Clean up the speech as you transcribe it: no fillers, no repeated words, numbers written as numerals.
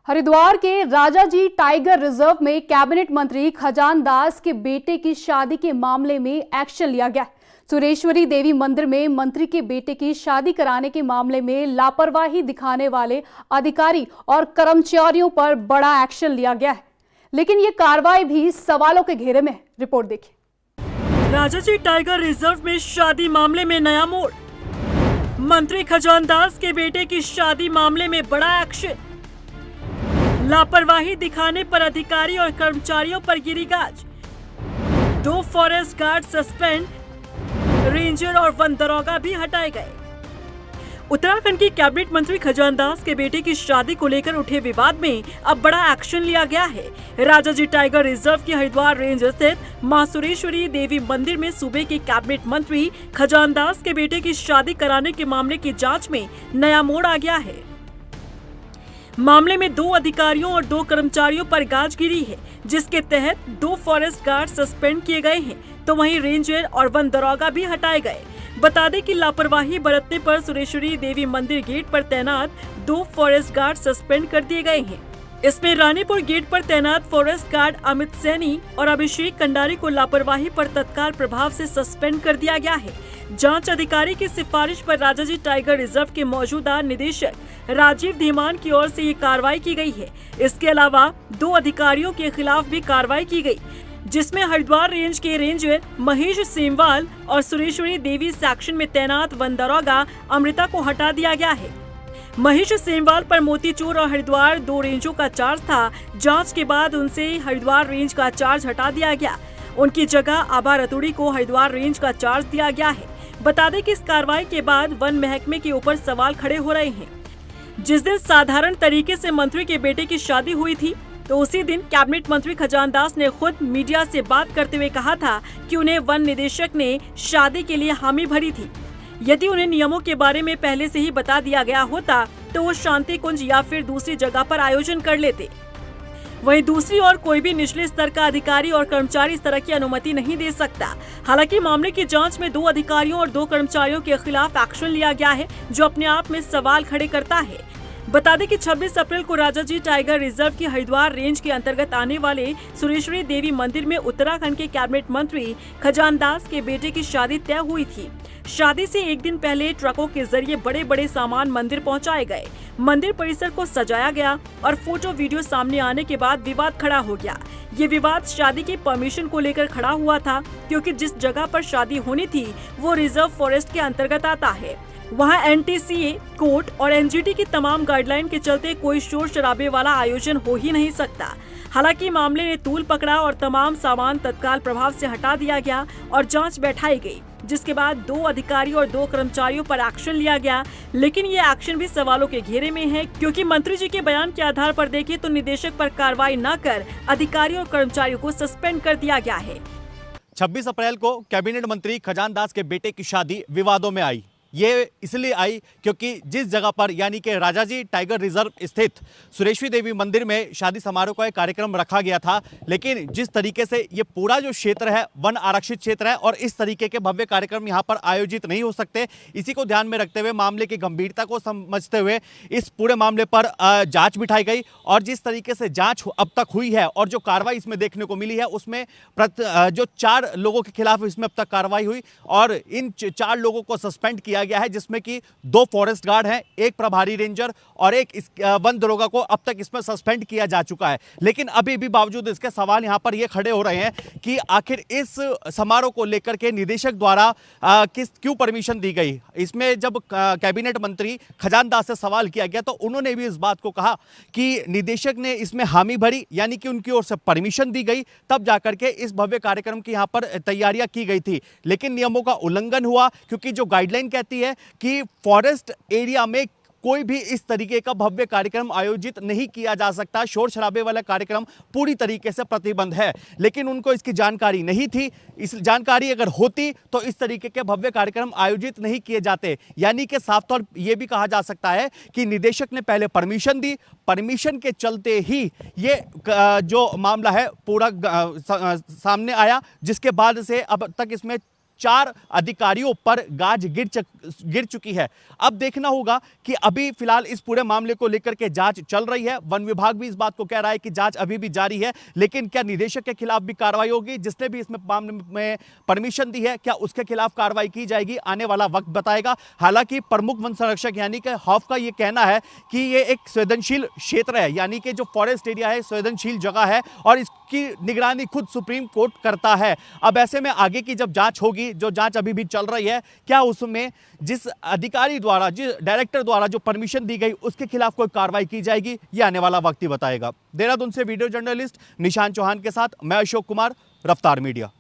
हरिद्वार के Rajaji tiger reserve में cabinet मंत्री खजान दास के बेटे की शादी के मामले में एक्शन लिया गया। सुरेश्वरी देवी मंदिर में मंत्री के बेटे की शादी कराने के मामले में लापरवाही दिखाने वाले अधिकारी और कर्मचारियों पर बड़ा एक्शन लिया गया है, लेकिन ये कार्रवाई भी सवालों के घेरे में है। रिपोर्ट देखिए। राजाजी टाइगर रिजर्व में शादी मामले में नया मोड़। मंत्री खजान दास के बेटे की शादी मामले में बड़ा एक्शन। लापरवाही दिखाने पर अधिकारी और कर्मचारियों पर गिरी गाज। 2 फॉरेस्ट गार्ड सस्पेंड, रेंजर और वन दरोगा भी हटाए गए। उत्तराखंड के कैबिनेट मंत्री खजान दास के बेटे की शादी को लेकर उठे विवाद में अब बड़ा एक्शन लिया गया है। राजाजी टाइगर रिजर्व की हरिद्वार रेंज स्थित मां सुरेश्वरी देवी मंदिर में सूबे के कैबिनेट मंत्री खजान दास के बेटे की शादी कराने के मामले की जांच में नया मोड़ आ गया है। मामले में 2 अधिकारियों और 2 कर्मचारियों पर गाज गिरी है, जिसके तहत 2 फॉरेस्ट गार्ड सस्पेंड किए गए हैं, तो वहीं रेंजर और वन दरोगा भी हटाए गए। बता दें कि लापरवाही बरतने पर सुरेश्वरी देवी मंदिर गेट पर तैनात 2 फॉरेस्ट गार्ड सस्पेंड कर दिए गए हैं। इसमें रानीपुर गेट पर तैनात फॉरेस्ट गार्ड अमित सैनी और अभिषेक कंडारी को लापरवाही पर तत्काल प्रभाव से सस्पेंड कर दिया गया है। जांच अधिकारी की सिफारिश पर राजाजी टाइगर रिजर्व के मौजूदा निदेशक राजीव धीमान की ओर से ये कार्रवाई की गई है। इसके अलावा 2 अधिकारियों के खिलाफ भी कार्रवाई की गई, जिसमें हरिद्वार रेंज के रेंजर महेश सेमवाल और सुरेश्वरी देवी सेक्शन में तैनात वन दरोगा अमृता को हटा दिया गया है। महेश सेमवाल पर मोतीचूर और हरिद्वार 2 रेंजों का चार्ज था। जांच के बाद उनसे हरिद्वार रेंज का चार्ज हटा दिया गया। उनकी जगह आभा रतूड़ी को हरिद्वार रेंज का चार्ज दिया गया है। बता दें कि इस कार्रवाई के बाद वन महकमे के ऊपर सवाल खड़े हो रहे हैं। जिस दिन साधारण तरीके से मंत्री के बेटे की शादी हुई थी, तो उसी दिन कैबिनेट मंत्री खजान दास ने खुद मीडिया से बात करते हुए कहा था कि उन्हें वन निदेशक ने शादी के लिए हामी भरी थी। यदि उन्हें नियमों के बारे में पहले से ही बता दिया गया होता तो वो शांति कुंज या फिर दूसरी जगह पर आयोजन कर लेते। वहीं दूसरी ओर कोई भी निचले स्तर का अधिकारी और कर्मचारी इस तरह की अनुमति नहीं दे सकता। हालांकि मामले की जांच में 2 अधिकारियों और 2 कर्मचारियों के खिलाफ एक्शन लिया गया है, जो अपने आप में सवाल खड़े करता है। बता दें कि 26 अप्रैल को राजाजी टाइगर रिजर्व की हरिद्वार रेंज के अंतर्गत आने वाले सुरेश्वरी देवी मंदिर में उत्तराखंड के कैबिनेट मंत्री खजान दास के बेटे की शादी तय हुई थी। शादी से एक दिन पहले ट्रकों के जरिए बड़े बड़े सामान मंदिर पहुंचाए गए। मंदिर परिसर को सजाया गया और फोटो वीडियो सामने आने के बाद विवाद खड़ा हो गया। ये विवाद शादी की परमिशन को लेकर खड़ा हुआ था, क्योंकि जिस जगह पर शादी होनी थी वो रिजर्व फॉरेस्ट के अंतर्गत आता है। वहां NTCA, कोर्ट और NGT की तमाम गाइडलाइन के चलते कोई शोर शराबे वाला आयोजन हो ही नहीं सकता। हालांकि मामले ने तूल पकड़ा और तमाम सामान तत्काल प्रभाव से हटा दिया गया और जांच बैठाई गई, जिसके बाद 2 अधिकारी और 2 कर्मचारियों पर एक्शन लिया गया। लेकिन ये एक्शन भी सवालों के घेरे में है, क्योंकि मंत्री जी के बयान के आधार पर देखें तो निदेशक पर कार्रवाई न कर अधिकारियों और कर्मचारियों को सस्पेंड कर दिया गया है। 26 अप्रैल को कैबिनेट मंत्री खजान दास के बेटे की शादी विवादों में आई। ये इसलिए आई क्योंकि जिस जगह पर यानी कि राजाजी टाइगर रिजर्व स्थित सुरेश्वरी देवी मंदिर में शादी समारोह का एक कार्यक्रम रखा गया था, लेकिन जिस तरीके से ये पूरा जो क्षेत्र है वन आरक्षित क्षेत्र है और इस तरीके के भव्य कार्यक्रम यहाँ पर आयोजित नहीं हो सकते। इसी को ध्यान में रखते हुए, मामले की गंभीरता को समझते हुए इस पूरे मामले पर जाँच बिठाई गई और जिस तरीके से जाँच अब तक हुई है और जो कार्रवाई इसमें देखने को मिली है, उसमें जो 4 लोगों के खिलाफ इसमें अब तक कार्रवाई हुई और इन 4 लोगों को सस्पेंड किया गया है, जिसमें कि 2 फॉरेस्ट गार्ड हैं, 1 प्रभारी रेंजर और 1 वन दरोगा को अब तक इसमें सस्पेंड किया जा चुका है। लेकिन अभी भी बावजूद इसके सवाल यहां पर ये खड़े हो रहे हैं कि आखिर इस समारोह को लेकर के निदेशक द्वारा क्यों परमिशन दी गई। इसमें जब कैबिनेट मंत्री खजान दास से सवाल किया गया तो उन्होंने भी इस बात को कहा कि निदेशक ने इसमें हामी भरी, यानी कि उनकी ओर से परमिशन दी गई, तब जाकर के इस भव्य कार्यक्रम की यहां पर तैयारियां की गई थी। लेकिन नियमों का उल्लंघन हुआ, क्योंकि जो गाइडलाइन कहती है कि फॉरेस्ट एरिया में कोई भी इस तरीके का भव्य कार्यक्रम आयोजित नहीं किया जा सकता, शोर शराबे वाला कार्यक्रम पूरी तरीके से प्रतिबंध है। लेकिन उनको इसकी जानकारी नहीं थी। इस जानकारी अगर होती तो इस तरीके के भव्य कार्यक्रम आयोजित नहीं किए जाते। यानी कि साफ तौर ये भी कहा जा सकता है कि निदेशक ने पहले परमिशन दी, परमिशन के चलते ही ये जो मामला है पूरा सामने आया, जिसके बाद से अब तक इसमें 4 अधिकारियों पर गाज गिर चुकी है। अब देखना होगा कि अभी फिलहाल इस पूरे मामले को लेकर के जांच चल रही है। वन विभाग भी इस बात को कह रहा है कि जांच अभी भी जारी है, लेकिन क्या निदेशक के खिलाफ भी कार्रवाई होगी? जिसने भी इसमें मामले में परमिशन दी है, क्या उसके खिलाफ कार्रवाई की जाएगी? आने वाला वक्त बताएगा। हालांकि प्रमुख वन संरक्षक यानी कि हॉफ का यह कहना है कि ये एक संवेदनशील क्षेत्र है, यानी कि जो फॉरेस्ट एरिया है संवेदनशील जगह है और इसकी निगरानी खुद सुप्रीम कोर्ट करता है। अब ऐसे में आगे की जब जांच होगी, जो जांच अभी भी चल रही है, क्या उसमें जिस अधिकारी द्वारा, जिस डायरेक्टर द्वारा जो परमिशन दी गई उसके खिलाफ कोई कार्रवाई की जाएगी, ये आने वाला वक्त ही बताएगा। देहरादून से वीडियो जर्नलिस्ट निशांत चौहान के साथ मैं अशोक कुमार, रफ्तार मीडिया।